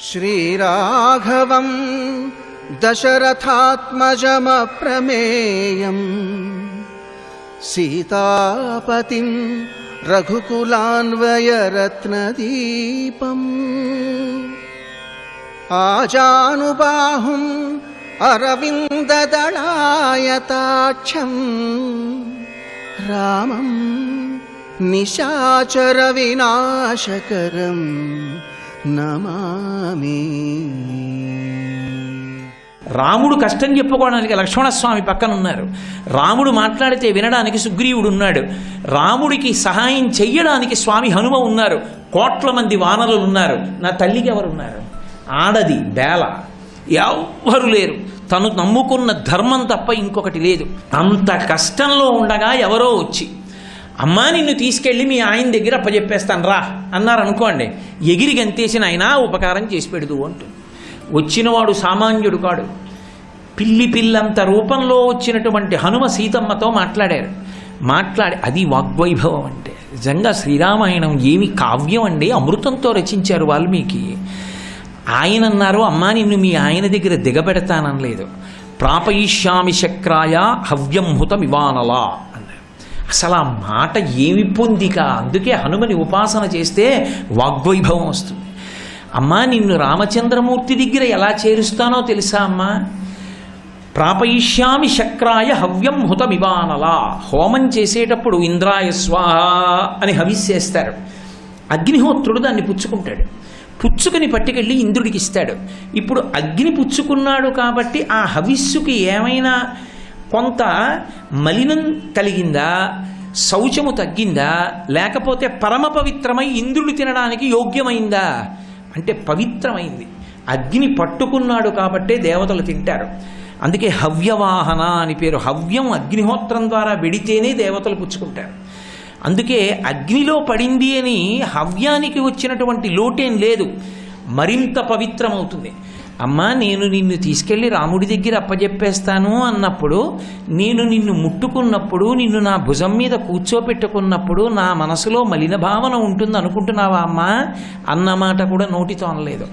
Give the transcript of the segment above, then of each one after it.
శ్రీరాఘవం దశరథాత్మజమప్రమేయం సీతాపతిం రఘుకులాన్వయరత్నదీపం ఆజానుబాహుం అరవిందదళాయతాక్షం రామం నిశాచర వినాశకరం నమామి. రాముడు కష్టం చెప్పుకోవడానికి లక్ష్మణస్వామి పక్కన ఉన్నారు. రాముడు మాట్లాడితే వినడానికి సుగ్రీవుడు ఉన్నాడు. రాముడికి సహాయం చెయ్యడానికి స్వామి హనుమ ఉన్నారు. కోట్ల మంది వానరులు ఉన్నారు. నా తల్లికి ఎవరున్నారు? ఆడది బేల, ఎవ్వరు లేరు. తను నమ్ముకున్న ధర్మం తప్ప ఇంకొకటి లేదు. అంత కష్టంలో ఉండగా ఎవరో వచ్చి, అమ్మా నిన్ను తీసుకెళ్ళి మీ ఆయన దగ్గర అప్పచెప్పేస్తాను రా అన్నారు అనుకోండి, ఎగిరి గంతేసిన ఆయన ఉపకారం చేసి పెడదు అంటుంది. వచ్చినవాడు సామాన్యుడు కాడు. పిల్లంత రూపంలో వచ్చినటువంటి హనుమ సీతమ్మతో మాట్లాడారు. అది వాగ్వైభవం అంటే. నిజంగా శ్రీరామాయణం ఏమి కావ్యం అండి, అమృతంతో రచించారు వాల్మీకి. ఆయన అన్నారు, అమ్మా నిన్ను మీ ఆయన దగ్గర దిగబెడతానలేదు, ప్రాపయిష్యామి శక్రాయ హవ్యం హుతమివానలా అన్నారు. అసలు ఆ మాట ఏమి పొందిక. అందుకే హనుమని ఉపాసన చేస్తే వాగ్వైభవం వస్తుంది. అమ్మా నిన్ను రామచంద్రమూర్తి దగ్గర ఎలా చేరుస్తానో తెలుసా అమ్మా? ప్రాపయిష్యామి శక్రాయ హవ్యం హుతమివానలా. హోమం చేసేటప్పుడు ఇంద్రాయ స్వాహ అని హవిస్సేస్తారు. అగ్నిహోత్రుడు దాన్ని పుచ్చుకుంటాడు. పుచ్చుకుని పట్టుకెళ్ళి ఇంద్రుడికి ఇస్తాడు. ఇప్పుడు అగ్ని పుచ్చుకున్నాడు కాబట్టి ఆ హవిస్సుకి ఏమైనా కొంత మలినం కలిగిందా, శౌచము తగ్గిందా, లేకపోతే పరమ పవిత్రమై ఇంద్రుడు తినడానికి యోగ్యమైందా అంటే పవిత్రమైంది. అగ్ని పట్టుకున్నాడు కాబట్టే దేవతలు తింటారు. అందుకే హవ్యవాహన అని పేరు. హవ్యం అగ్నిహోత్రం ద్వారా వెడితేనే దేవతలు పుచ్చుకుంటారు. అందుకే అగ్నిలో పడింది అని హవ్యానికి వచ్చినటువంటి లోటేం లేదు, మరింత పవిత్రమవుతుంది. అమ్మా నేను నిన్ను తీసుకెళ్ళి రాముడి దగ్గర అప్పచెప్పేస్తాను అన్నప్పుడు, నేను నిన్ను ముట్టుకున్నప్పుడు, నిన్ను నా భుజం మీద కూర్చోపెట్టుకున్నప్పుడు నా మనసులో మలిన భావన ఉంటుంది అనుకుంటున్నావా అమ్మా అన్నమాట కూడా నోటితో అనలేదు.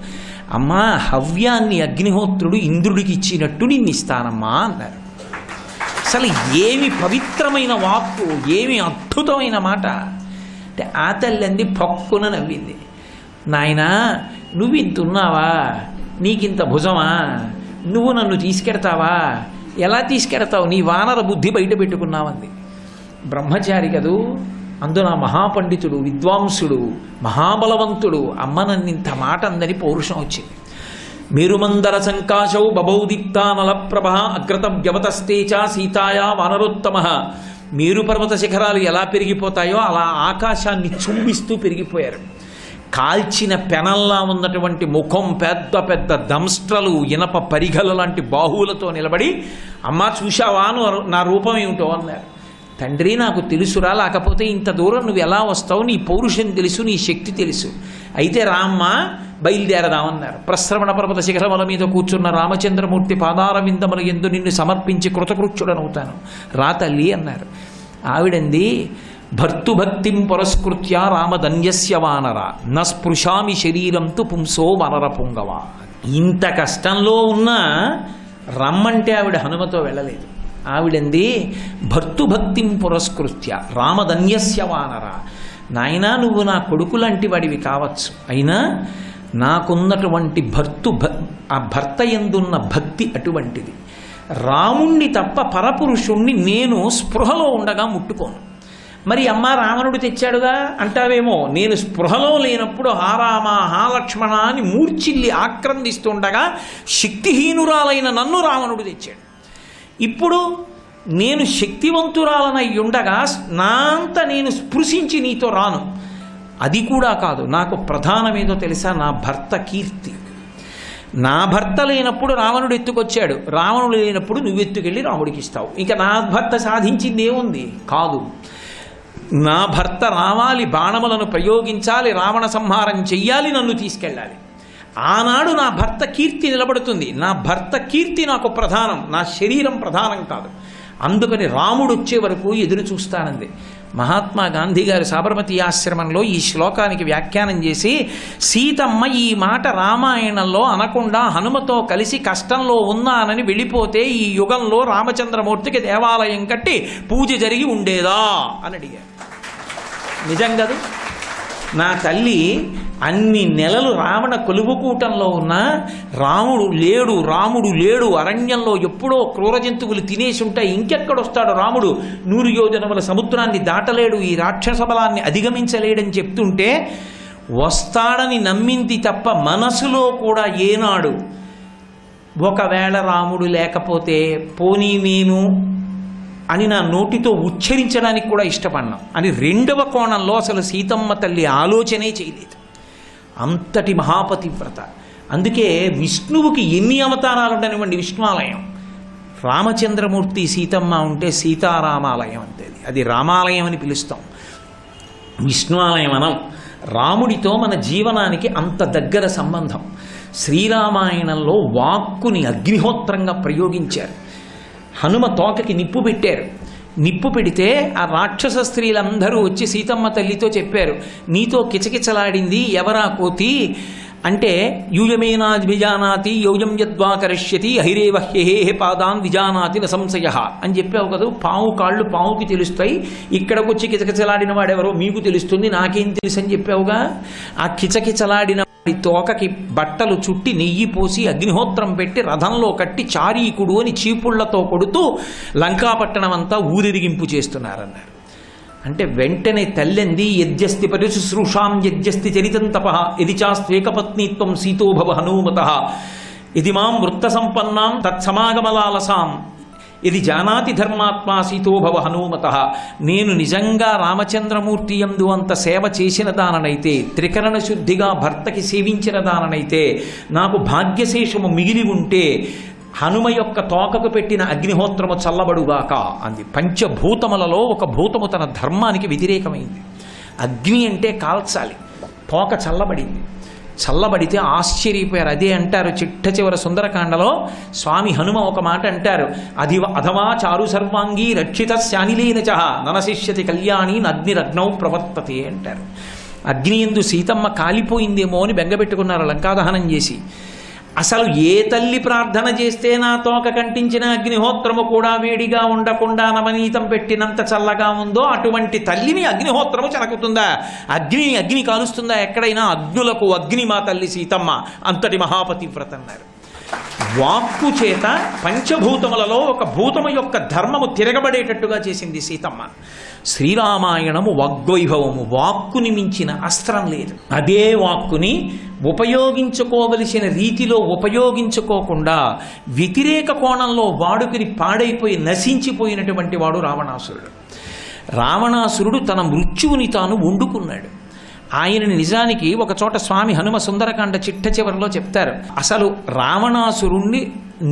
అమ్మా హవ్యాన్ని అగ్నిహోత్రుడు ఇంద్రుడికి ఇచ్చినట్టు నిన్ను ఇస్తానమ్మా అన్నారు. అసలు ఏమి పవిత్రమైన వాక్కు, ఏమి అద్భుతమైన మాట అంటే ఆ తల్లి పక్కున నవ్వింది. నాయనా నువ్వు ఇంత ఉన్నావా, నీకింత భుజమా, నువ్వు నన్ను తీసుకెడతావా, ఎలా తీసుకెడతావు, నీ వానర బుద్ధి బయట పెట్టుకున్నావంది. బ్రహ్మచారి కదూ, అందున మహాపండితుడు, విద్వాంసుడు, మహాబలవంతుడు. అమ్మ నన్ను ఇంత మాట అందని పౌరుషం వచ్చింది. మేరుమందర సంకాశౌ బభౌదీప్తానల ప్రభ అగ్రత వ్యవతస్తేచ సీతాయా వానరోత్తమ. మేరు పర్వత శిఖరాలు ఎలా పెరిగిపోతాయో అలా ఆకాశాన్ని చుంబిస్తూ పెరిగిపోయారు. కాల్చిన పెనల్లా ఉన్నటువంటి ముఖం, పెద్ద పెద్ద దంస్ట్రలు, ఇనప పరిగల లాంటి బాహువులతో నిలబడి, అమ్మా చూశావా నా రూపం ఏమిటో అన్నారు. తండ్రి నాకు తెలుసురా, లేకపోతే ఇంత దూరం నువ్వు ఎలా వస్తావు, నీ పౌరుషం తెలుసు, నీ శక్తి తెలుసు, అయితే రామ్మ బయలుదేరదామన్నారు. ప్రశ్రవణ పర్వత శిఖరముల మీద కూర్చున్న రామచంద్రమూర్తి పాదార విందముల యందు నిన్ను సమర్పించి కృతకృత్యుడనవుతాను రా తల్లి అన్నారు. ఆవిడంది, భర్తుభక్తిం పురస్కృత్య రామధన్యస్య వానర న స్పృశామి శరీరంతు పుంసో వనర పుంగవ. ఇంత కష్టంలో ఉన్నా రమ్మంటే ఆవిడ హనుమతో వెళ్ళలేదు. ఆవిడంది, భర్తుభక్తిం పురస్కృత్య రామధన్యస్య వానర. నాయనా నువ్వు నా కొడుకు లాంటి వాడివి కావచ్చు, అయినా నాకున్నటువంటి ఆ భర్త యందున్న భక్తి అటువంటిది. రాముణ్ణి తప్ప పరపురుషుణ్ణి నేను స్పృహలో ఉండగా ముట్టుకోను. మరి అమ్మ రావణుడు తెచ్చాడుగా అంటావేమో, నేను స్పృహలో లేనప్పుడు హారామ హాలక్ష్మణ అని మూర్చిల్లి ఆక్రందిస్తుండగా శక్తిహీనురాలైన నన్ను రావణుడు తెచ్చాడు. ఇప్పుడు నేను శక్తివంతురాలనై ఉండగా నాంత నేను స్పృశించి నీతో రాను. అది కూడా కాదు, నాకు ప్రధానమేదో తెలుసా, నా భర్త కీర్తి. నా భర్త లేనప్పుడు రావణుడు ఎత్తుకొచ్చాడు, రావణుడు లేనప్పుడు నువ్వెత్తుకెళ్ళి రాముడికి ఇస్తావు. ఇంకా నా భర్త సాధించింది ఏముంది? కాదు, నా భర్త రావాలి, బాణములను ప్రయోగించాలి, రావణ సంహారం చెయ్యాలి, నన్ను తీసుకెళ్ళాలి. ఆనాడు నా భర్త కీర్తి నిలబడుతుంది. నా భర్త కీర్తి నాకు ప్రధానం, నా శరీరం ప్రధానం కాదు. అందుకని రాముడు వచ్చే వరకు ఎదురు చూస్తానంది. మహాత్మా గాంధీ గారు సాబర్మతి ఆశ్రమంలో ఈ శ్లోకానికి వ్యాఖ్యానం చేసి, సీతమ్మ ఈ మాట రామాయణంలో అనకుండా హనుమతో కలిసి కష్టంలో ఉన్నానని వెళ్ళిపోతే ఈ యుగంలో రామచంద్రమూర్తికి దేవాలయం కట్టి పూజ జరిగి ఉండేదా అని అడిగారు. నిజం కదా? నా తల్లి అన్ని నెలలు రావణ కొలువుకూటంలో ఉన్నా రాముడు లేడు అరణ్యంలో ఎప్పుడో క్రూర జంతువులు తినేసి ఉంటాయి, ఇంకెక్కడొస్తాడు రాముడు, 100 యోజనముల సముద్రాన్ని దాటలేడు, ఈ రాక్షస బలాన్ని అధిగమించలేడని చెప్తుంటే వస్తాడని నమ్మింది తప్ప మనసులో కూడా ఏనాడు ఒకవేళ రాముడు లేకపోతే పోనీ నేను అని నా నోటితో ఉచ్చరించడానికి కూడా ఇష్టపడినాం అని రెండవ కోణంలో అసలు సీతమ్మ తల్లి ఆలోచనే చేయలేదు. అంతటి మహాపతివ్రత. అందుకే విష్ణువుకి ఎన్ని అవతారాలు ఉండనివ్వండి, విష్ణువాలయం. రామచంద్రమూర్తి సీతమ్మ ఉంటే సీతారామాలయం అంతే. అది రామాలయం అని పిలుస్తాం, విష్ణువాలయం అనం. రాముడితో మన జీవనానికి అంత దగ్గర సంబంధం. శ్రీరామాయణంలో వాక్కుని అగ్నిహోత్రంగా ప్రయోగించారు. హనుమ తోకకి నిప్పు పెట్టారు. నిప్పు పెడితే ఆ రాక్షస స్త్రీలందరూ వచ్చి సీతమ్మ తల్లితో చెప్పారు, నీతో కిచకిచలాడింది ఎవరా కోతి అంటే, యూయమేనా విజానాతి యోయం యద్వా కరిష్యతి అహిరేవ హ్యేహే పాదాన్ విజానాతి న సంశయ అని చెప్పావు కదా. పాము కాళ్ళు పావుకి తెలుస్తాయి, ఇక్కడికి వచ్చి కిచకిచలాడిన వాడెవరో మీకు తెలుస్తుంది, నాకేం తెలుసు అని చెప్పావుగా. ఆ కిచకిచలాడిన తోకకి బట్టలు చుట్టి నెయ్యి పోసి అగ్నిహోత్రం పెట్టి రథంలో కట్టి చారీకుడు అని చీపుళ్లతో కొడుతూ లంకాపట్టణం అంతా ఊరిరిగింపు చేస్తున్నారన్నారు. అంటే వెంటనే తల్లెంది, యజ్జస్తి పరిశుశ్రూషాం యజ్జస్తి చరితం తపః యది చాస్త్వేకపత్నీత్వం సీతోభవ హనుమతః యది మాం వృత్త సంపన్నాం తత్సమాగమలాలసాం ఇది జానాతి ధర్మాత్మా సీతోభవ హనుమతః. నేను నిజంగా రామచంద్రమూర్తి యందు అంత సేవ చేసిన దాననైతే, త్రికరణ శుద్ధిగా భర్తకి సేవించిన దాననైతే, నాకు భాగ్యశేషము మిగిలి ఉంటే హనుమ యొక్క తోకకు పెట్టిన అగ్నిహోత్రము చల్లబడుగాక అంది. పంచభూతములలో ఒక భూతము తన ధర్మానికి వ్యతిరేకమైంది. అగ్ని అంటే కాల్చాలి, తోక చల్లబడింది. చల్లబడితే ఆశ్చర్యపోయారు. అదే అంటారు చిట్ట చివర సుందరకాండలో స్వామి హనుమ ఒక మాట అంటారు, అధమా చారు సర్వాంగీ రక్షిత శానిలేన చ ననశిష్యతి కళ్యాణి నగ్నిరగ్నౌ ప్రవర్తతే అంటారు. అగ్ని యందు సీతమ్మ కాలిపోయిందేమో అని బెంగపెట్టుకున్నారు లంకాదహనం చేసి. అసలు ఏ తల్లి ప్రార్థన చేస్తే నా తోక కంటించిన అగ్నిహోత్రము కూడా వేడిగా ఉండకుండా నవనీతం పెట్టినంత చల్లగా ఉందో అటువంటి తల్లిని అగ్నిహోత్రము చెనకుతుందా? అగ్ని కాలుస్తుందా ఎక్కడైనా? అగ్నులకు అగ్ని మా తల్లి సీతమ్మ, అంతటి మహాపతివ్రత అన్నారు. వాక్కు చేత పంచభూతములలో ఒక భూతము యొక్క ధర్మము తిరగబడేటట్టుగా చేసింది సీతమ్మ. శ్రీరామాయణము వాగ్వైభవము. వాక్కుని మించిన అస్త్రం లేదు. అదే వాక్కుని ఉపయోగించుకోవలసిన రీతిలో ఉపయోగించుకోకుండా వ్యతిరేక కోణంలో వాడుకుని పాడైపోయి నశించిపోయినటువంటి వాడు రావణాసురుడు. రావణాసురుడు తన మృత్యువుని తాను వండుకున్నాడు. ఆయనని నిజానికి ఒక చోట స్వామి హనుమ సుందరకాండ చిట్ట చివరిలో చెప్తారు, అసలు రావణాసురుణ్ణి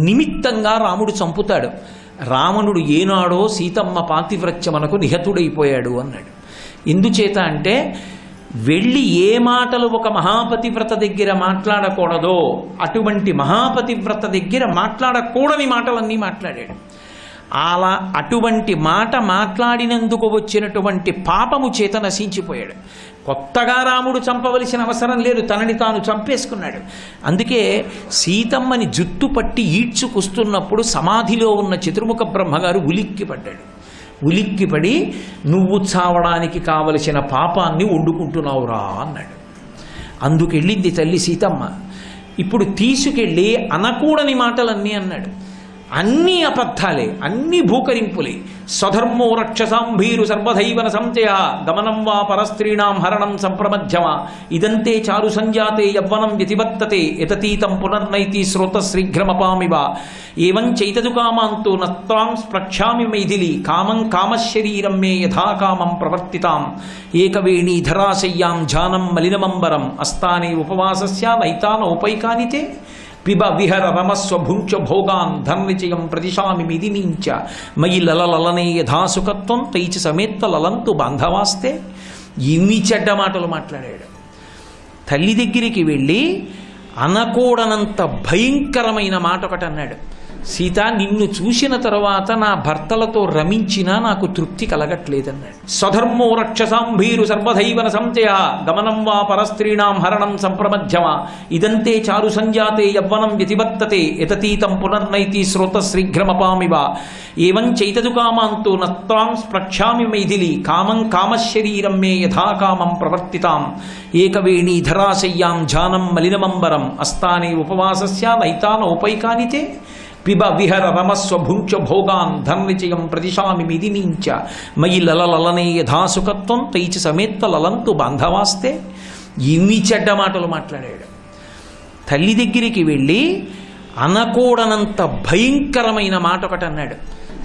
నిమిత్తంగా రాముడు చంపుతాడు. రావణుడు ఏనాడో సీతమ్మ పాతివ్రత్యమునకు నిహతుడైపోయాడు అన్నాడు. ఎందుచేత అంటే వెళ్ళి ఏ మాటలు ఒక మహాపతివ్రత దగ్గర మాట్లాడకూడదో అటువంటి మహాపతివ్రత దగ్గర మాట్లాడకూడని మాటలన్నీ మాట్లాడాడు. అలా అటువంటి మాట మాట్లాడినందుకు వచ్చినటువంటి పాపము చేత నశించిపోయాడు. కొత్తగా రాముడు చంపవలసిన అవసరం లేదు, తనని తాను చంపేసుకున్నాడు. అందుకే సీతమ్మని జుట్టు పట్టి ఈడ్చుకొస్తున్నప్పుడు సమాధిలో ఉన్న చతుర్ముఖ బ్రహ్మగారు ఉలిక్కిపడ్డాడు. ఉలిక్కిపడి నువ్వు చావడానికి కావలసిన పాపాన్ని వండుకుంటున్నావురా అన్నాడు. అందుకెళ్ళింది తల్లి సీతమ్మ. ఇప్పుడు తీసుకెళ్ళి అనకూడని మాటలన్నీ అన్నాడు. అన్నీ అబద్ధాలే, అన్నీ భూకరింపులే. స్వధర్మో రక్షసాంభీరు సర్వధైవన సంచయ దమనం వా పరస్త్రీణాం హరణం సంప్రమధ్యమ ఇదంతే చారు సంజాతే యవ్వనం వ్యతివర్తతే యతతీతం పునర్నైతి శ్రోత శీఘ్రమపామివ ఏవం చైతదు కామాంతో నత్వాం ప్రక్షామి మైథిలి కామం కామశరీరం మే యథాకామం ప్రవర్తితాం ఏకవేణీ ధరాశయ్యాం ఝానం మలినమంబరం అస్తానే ఉపవాసస్య నైతానోపైకానితే పిబ విహర రమస్వ భుంచ భోగాన్ ధర్నిచయం ప్రతిశామి మిదినీంచ మయి లలలనే యథాసుఖత్వం తైచి సమేత్వ లలంతు బాంధవాస్తే. ఇన్ని చెడ్డ మాటలు మాట్లాడాడు. తల్లి దగ్గరికి వెళ్ళి అనకూడనంత భయంకరమైన మాట ఒకటి అన్నాడు. సీత, నిన్ను చూసిన తరువాత నా భర్తలతో రమించినా నాకు తృప్తి కలగట్లేదన్నాడు. స్వధర్మో రక్షసాంభీరు సర్వధైవన సంచయ గమనం వా పరస్త్రీణాం హరణం సంప్రమధ్యమ ఇదంతే చారు సంజాతే యవ్వనం వ్యతివర్తతే యతతీతం పునర్నైతి శ్రోత శీఘ్రమపామివ ఏవం చైతదు కామాంతో నత్వాం ప్రక్షామి మైథిలి కామం కామశరీరం మే యథాకామం ప్రవర్తితాం ఏకవేణీ ధరాశయ్యాం ఝానం మలినమంబరం అస్థానే ఉపవాసస్య నైతానోపైకానితే పిబ విహర రమస్వ భుంచ భోగాన్ ధర్నిచయం ప్రతిశామి మిదినీంచ మయి లలలనే యథాసుఖత్వం తైచి సమేత్వ లలంతు బాంధవాస్తే. ఇన్ని చెడ్డ మాటలు మాట్లాడాడు. తల్లి దగ్గరికి వెళ్ళి అనకూడనంత భయంకరమైన మాట ఒకటి అన్నాడు.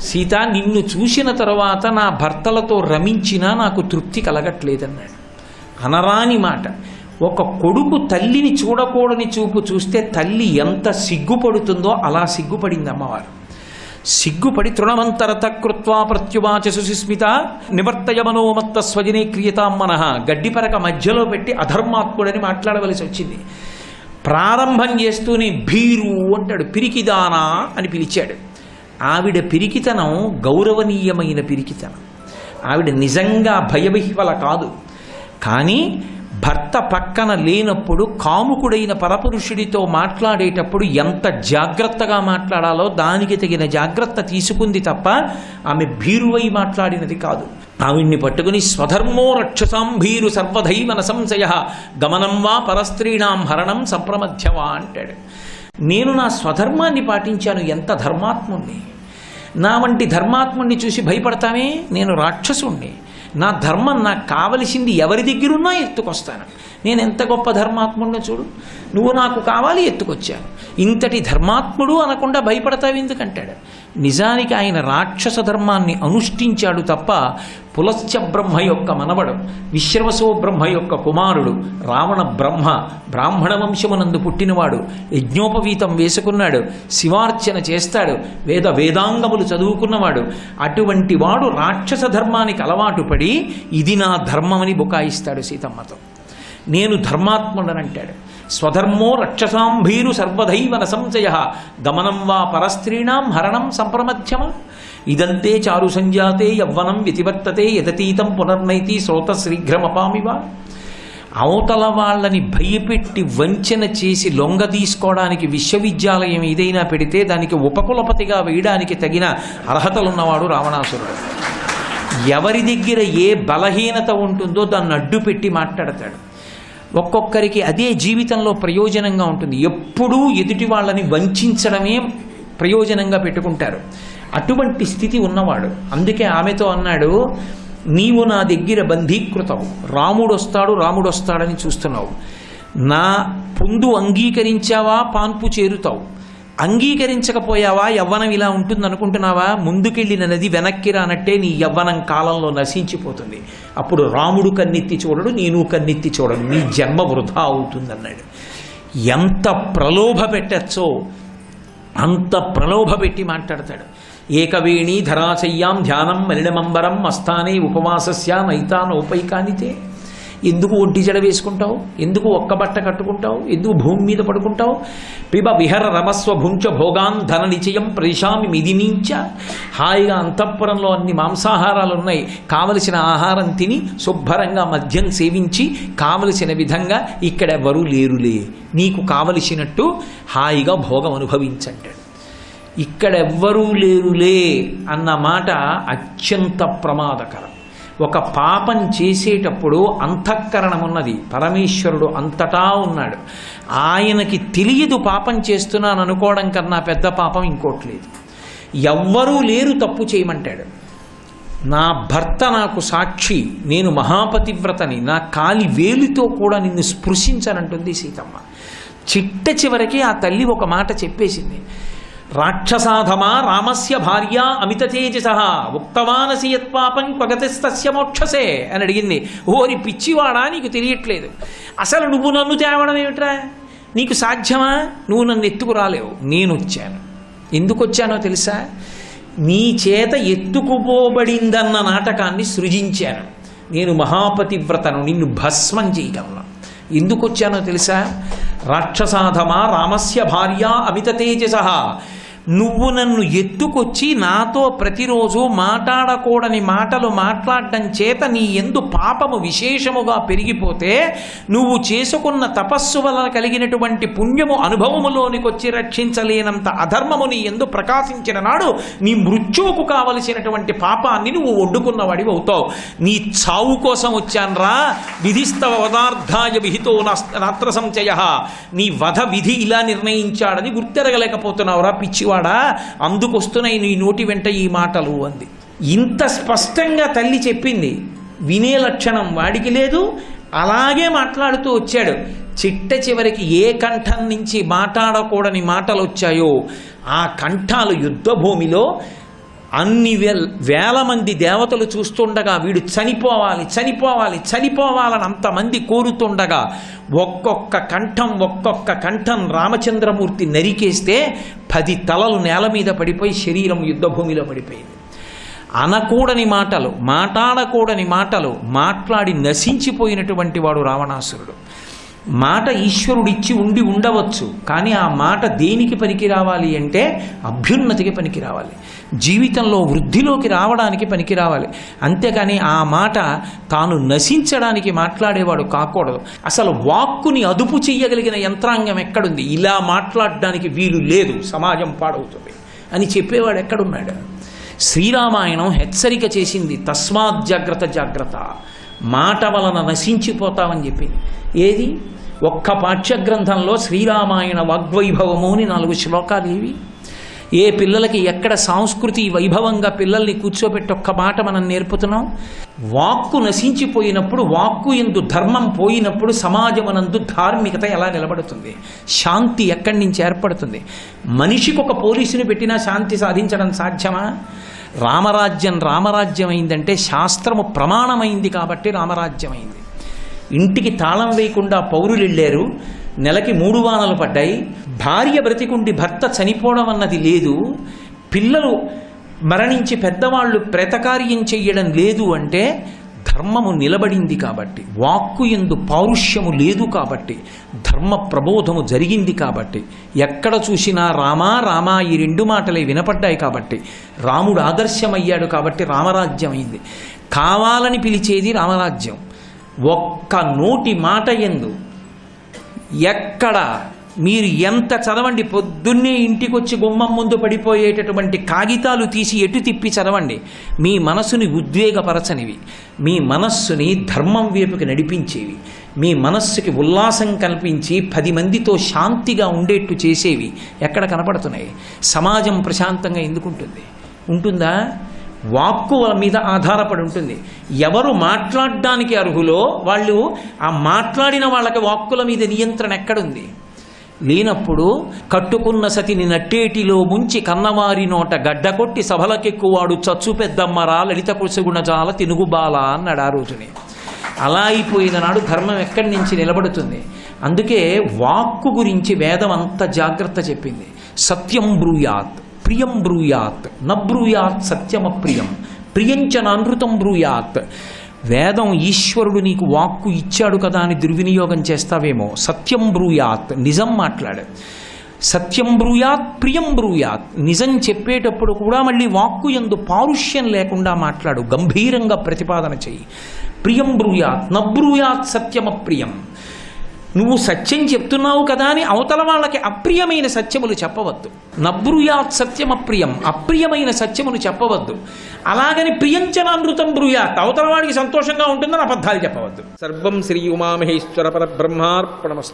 సీత, నిన్ను చూసిన తరువాత నా భర్తలతో రమించినా నాకు తృప్తి కలగట్లేదన్నాడు. అనరాని మాట. ఒక కొడుకు తల్లిని చూడకూడని చూపు చూస్తే తల్లి ఎంత సిగ్గుపడుతుందో అలా సిగ్గుపడింది అమ్మవారు. సిగ్గుపడి తృణమంతరత కృత్వా ప్రత్యువాచ సుస్మిత నివర్తయ మనోమత్త స్వజనే క్రియతాం మనః గడ్డిపరక మధ్యలో పెట్టి అధర్మాత్ముడని మాట్లాడవలసి వచ్చింది. ప్రారంభం చేస్తూనే భీరు అంటాడు, పిరికిదానా అని పిలిచాడు. ఆవిడ పిరికితనం గౌరవనీయమైన పిరికితనం. ఆవిడ నిజంగా భయవిహ్వల కాదు. కానీ భర్త పక్కన లేనప్పుడు కాముకుడైన పరపురుషుడితో మాట్లాడేటప్పుడు ఎంత జాగ్రత్తగా మాట్లాడాలో దానికి తగిన జాగ్రత్త తీసుకుంది తప్ప ఆమె భీరువై మాట్లాడినది కాదు. ఆవిడ్ని పట్టుకుని స్వధర్మో రక్షసాం భీరు సర్వధైవన సంశయ గమనం వా పరస్త్రీణాం హరణం సంప్రమధ్యవా అంటాడు. నేను నా స్వధర్మాన్ని పాటించాను, ఎంత ధర్మాత్ముణ్ణి. నా వంటి ధర్మాత్ముణ్ణి చూసి భయపడతామే? నేను రాక్షసుణ్ణి. నా ధర్మం నాకు కావలసింది ఎవరి దగ్గరున్నా ఎత్తుకొస్తాను. నేను ఎంత గొప్ప ధర్మాత్ముడిని చూడు, నువ్వు నాకు కావాలి ఎత్తుకొచ్చాను. ఇంతటి ధర్మాత్ముడు అనకుండా భయపడతావు ఎందుకంటాడు. నిజానికి ఆయన రాక్షస ధర్మాన్ని అనుష్ఠించాడు తప్ప పులశ్చ బ్రహ్మ యొక్క మనవడు, విశ్రవసో బ్రహ్మ యొక్క కుమారుడు, రావణ బ్రహ్మ, బ్రాహ్మణ వంశమునందు పుట్టినవాడు, యజ్ఞోపవీతం వేసుకున్నాడు, శివార్చన చేస్తాడు, వేదాంగములు చదువుకున్నవాడు. అటువంటి వాడు రాక్షస ధర్మానికి అలవాటు పడి ఇది నా ధర్మమని బుకాయిస్తాడు సీతమ్మతో. నేను ధర్మాత్ముడనంటాడు. స్వధర్మో రక్షసాం భీరు సర్వధైవన సంశయ గమనం వా పరస్త్రీణాం హరణం సంప్రమధ్యమ ఇదంతే చారు సంజాతే యవ్వనం వ్యతివర్తతే యతతీతం పునర్నైతి శ్రోత శీఘ్రమపామివ. అవతల వాళ్ళని భయపెట్టి వంచన చేసి లొంగ తీసుకోవడానికి విశ్వవిద్యాలయం ఏదైనా పెడితే దానికి ఉపకులపతిగా వేయడానికి తగిన అర్హతలున్నవాడు రావణాసురుడు. ఎవరి దగ్గర ఏ బలహీనత ఉంటుందో దాన్ని అడ్డు పెట్టి మాట్లాడతాడు. ఒక్కొక్కరికి అదే జీవితంలో ప్రయోజనంగా ఉంటుంది. ఎప్పుడూ ఎదుటి వాళ్ళని వంచడమే ప్రయోజనంగా పెట్టుకుంటారు. అటువంటి స్థితి ఉన్నవాడు. అందుకే ఆమెతో అన్నాడు, నీవు నా దగ్గర బంధీకృతవు, రాముడు వస్తాడని చూస్తున్నావు. నా పొందు అంగీకరించావా పాన్పు చేరుతావు, అంగీకరించకపోయావా యవ్వనం ఇలా ఉంటుంది అనుకుంటున్నావా, ముందుకెళ్ళిన నది వెనక్కి రానట్టే నీ యవ్వనం కాలంలో నశించిపోతుంది. అప్పుడు రాముడు కన్నెత్తి చూడడు, నేను కన్నెత్తి చూడను, నీ జన్మ వృధా అవుతుందన్నాడు. ఎంత ప్రలోభ పెట్టచ్చో అంత ప్రలోభ పెట్టి మాట్లాడతాడు. ఏకవేణీ ధరాశయ్యాం ధ్యానం మలినమంబరం అస్థానే ఉపవాసస్య నైతానోపైకానితే. ఎందుకు ఒంటి జడ వేసుకుంటావు, ఎందుకు ఒక్క బట్ట కట్టుకుంటావు, ఎందుకు భూమి మీద పడుకుంటావు. పిబ విహర రమస్వ భుంచ భోగాన్ ధన నిచయం ప్రదిశామి మిదినీంచ. హాయిగా అంతఃపురంలో అన్ని మాంసాహారాలు ఉన్నాయి, కావలసిన ఆహారం తిని శుభ్రంగా మద్యం సేవించి కావలసిన విధంగా ఇక్కడెవ్వరూ లేరులే, నీకు కావలసినట్టు హాయిగా భోగం అనుభవించంటాడు. ఇక్కడెవ్వరూ లేరులే అన్న మాట అత్యంత ప్రమాదకరం. ఒక పాపం చేసేటప్పుడు అంతఃకరణం ఉన్నది, పరమేశ్వరుడు అంతటా ఉన్నాడు. ఆయనకి తెలియదు పాపం చేస్తున్నాను అనుకోవడం కన్నా పెద్ద పాపం ఇంకోటి లేదు. ఎవ్వరూ లేరు తప్పు చేయమంటాడు. నా భర్త నాకు సాక్షి, నేను మహాపతివ్రతని, నా కాలి వేలితో కూడా నిన్ను స్పృశించనంటుంది సీతమ్మ. చిట్ట చివరికి ఆ తల్లి ఒక మాట చెప్పేసింది, రాక్షసాధమా రామస్య భార్య అమిత తేజసః ఉక్తవానసి యత్పాపం క్వగతిస్తస్య మోక్షసే అని అడిగింది. ఓరి పిచ్చివాడా, నీకు తెలియట్లేదు, అసలు నువ్వు నన్ను తేవడం ఏమిట్రా, నీకు సాధ్యమా, నువ్వు నన్ను ఎత్తుకురాలేవు, నేను వచ్చాను. ఎందుకు వచ్చానో తెలుసా, నీ చేత ఎత్తుకుపోబడిందన్న నాటకాన్ని సృజించాను. నేను మహాపతివ్రతను, నిన్ను భస్మం చేయగలను. ఎందుకు వచ్చానో తెలుసా, రాక్షసాధమా రామస్య భార్య అమిత తేజసః, నువ్వు నన్ను ఎత్తుకొచ్చి నాతో ప్రతిరోజు మాట్లాడకూడని మాటలు మాట్లాడడం చేత నీ యందు పాపము విశేషముగా పెరిగిపోతే నువ్వు చేసుకున్న తపస్సు వలన కలిగినటువంటి పుణ్యము అనుభవములోనికి వచ్చి రక్షించలేనంత అధర్మము నీ యందు ప్రకాశించిన నాడు నీ మృత్యువుకు కావలసినటువంటి పాపాన్ని నువ్వు ఒడ్డుకున్నవాడివి అవుతావు. నీ చావు కోసం వచ్చాన్రా, విధిస్తవ వదార్థాయ విహితో నాత్ర సంచయ, నీ వధ విధి ఇలా నిర్ణయించాడని గుర్తెరగలేకపోతున్నావురా పిచ్చివాడా, అందుకొస్తున్నాయి నీ నోటి వెంట ఈ మాటలు అంది. ఇంత స్పష్టంగా తల్లి చెప్పింది, వినే లక్షణం వాడికి లేదు, అలాగే మాట్లాడుతూ వచ్చాడు. చిట్ట చివరికి ఏ కంఠం నుంచి మాట్లాడకూడని మాటలు వచ్చాయో ఆ కంఠాలు యుద్ధభూమిలో అన్ని వేల మంది దేవతలు చూస్తుండగా వీడు చనిపోవాలి చనిపోవాలి చనిపోవాలని అంతమంది కోరుతుండగా ఒక్కొక్క కంఠం రామచంద్రమూర్తి నరికేస్తే 10 తలలు నేల మీద పడిపోయి శరీరం యుద్ధభూమిలో పడిపోయింది. అనకూడని మాటలు, మాట్లాడకూడని మాటలు మాట్లాడి నశించిపోయినటువంటి వాడు రావణాసురుడు. మాట ఈశ్వరుడిచ్చి ఉండి ఉండవచ్చు, కానీ ఆ మాట దేనికి పనికి రావాలి అంటే అభ్యున్నతికి పనికి రావాలి, జీవితంలో వృద్ధిలోకి రావడానికి పనికి రావాలి. అంతేకాని ఆ మాట తాను నశించడానికి మాట్లాడేవాడు కాకూడదు. అసలు వాక్కుని అదుపు చెయ్యగలిగిన యంత్రాంగం ఎక్కడుంది? ఇలా మాట్లాడడానికి వీలు లేదు, సమాజం పాడవుతుంది అని చెప్పేవాడు ఎక్కడున్నాడు? శ్రీరామాయణం హెచ్చరిక చేసింది, తస్మాత్ జాగ్రత్త జాగ్రత్త, మాట వలన నశించిపోతామని చెప్పింది. ఏది? ఒక్క పాఠ్యగ్రంథంలో శ్రీరామాయణ వాగ్వైభవము అని 4 శ్లోకాలు ఇవి. ఏ పిల్లలకి ఎక్కడ సంస్కృతి వైభవంగా పిల్లల్ని కూర్చోబెట్టి ఒక్క మాట మనం నేర్పుతున్నాం? వాక్కు నశించిపోయినప్పుడు, వాక్కు యందు ధర్మం పోయినప్పుడు సమాజమనందు ధార్మికత ఎలా నిలబడుతుంది? శాంతి ఎక్కడి నుంచి ఏర్పడుతుంది? మనిషికి ఒక పోలీసుని పెట్టినా శాంతి సాధించడం సాధ్యమా? రామరాజ్యం అయిందంటే శాస్త్రము ప్రమాణమైంది కాబట్టి రామరాజ్యమైంది. ఇంటికి తాళం వేయకుండా పౌరులు వెళ్ళారు, నెలకి 3 వానలు పడ్డాయి, భార్య బ్రతికుండి భర్త చనిపోవడం అన్నది లేదు, పిల్లలు మరణించి పెద్దవాళ్ళు ప్రేతకార్యం చెయ్యడం లేదు అంటే ధర్మము నిలబడింది కాబట్టి, వాక్కు యందు పౌరుష్యము లేదు కాబట్టి, ధర్మ ప్రబోధము జరిగింది కాబట్టి, ఎక్కడ చూసినా రామా రామా ఈ 2 మాటలే వినపడ్డాయి కాబట్టి, రాముడు ఆదర్శమయ్యాడు కాబట్టి రామరాజ్యం అయింది. కావాలని పిలిచేది రామరాజ్యం. ఒక్క నోటి మాట యందు ఎక్కడ మీరు ఎంత చదవండి, పొద్దున్నే ఇంటికి వచ్చి గుమ్మం ముందు పడిపోయేటటువంటి కాగితాలు తీసి ఎటు తిప్పి చదవండి, మీ మనసుని ఉద్వేగపరచనివి, మీ మనస్సుని ధర్మం వైపుకి నడిపించేవి, మీ మనస్సుకి ఉల్లాసం కల్పించి 10 మందితో శాంతిగా ఉండేట్టు చేసేవి ఎక్కడ కనపడుతున్నాయి? సమాజం ప్రశాంతంగా ఎందుకుంటుంది? ఉంటుందా? వాక్కు మీద ఆధారపడి ఉంటుంది. ఎవరు మాట్లాడడానికి అర్హులో వాళ్ళు, ఆ మాట్లాడిన వాళ్ళకి వాక్కుల మీద నియంత్రణ ఎక్కడుంది? లేనప్పుడు కట్టుకున్న సతిని నట్టేటిలో ముంచి కన్నవారి నోట గడ్డ కొట్టి సభలకెక్కువాడు చచ్చు పెద్దమ్మరా లలిత కుసుగుణజాల తినుగుబాల అన్నాడు ఆ రోజుని. అలా అయిపోయిన నాడు ధర్మం ఎక్కడి నుంచి నిలబడుతుంది? అందుకే వాక్కు గురించి వేదం అంత జాగ్రత్త చెప్పింది. సత్యం బ్రూయాత్ ప్రియం బ్రూయాత్ నబ్రూయాత్ సత్యమప్రియం ప్రియంచ నానృతం బ్రూయాత్. వేదం ఈశ్వరుడు నీకు వాక్కు ఇచ్చాడు కదా అని దుర్వినియోగం చేస్తావేమో. సత్యం బ్రూయాత్, నిజం మాట్లాడు. సత్యం బ్రూయాత్ ప్రియం బ్రూయాత్, నిజం చెప్పేటప్పుడు కూడా మళ్ళీ వాక్కు యందు పారుష్యం లేకుండా మాట్లాడు, గంభీరంగా ప్రతిపాదన చెయ్యి. ప్రియం బ్రూయాత్ నబ్రూయాత్ సత్యమప్రియం. నువ్వు సత్యం చెప్తున్నావు కదా అని అవతల వాళ్ళకి అప్రియమైన సత్యములు చెప్పవద్దు. నబ్రూయాత్ సత్యమప్రియం, అప్రియమైన సత్యములు చెప్పవద్దు. అలాగని ప్రియంచనామృతం బ్రూయాత్, అవతల వాడికి సంతోషంగా ఉంటుందని అబద్ధాలు చెప్పవద్దు. సర్వం శ్రీ ఉమామహేశ్వర పరబ్రహ్మార్పణమస్తు.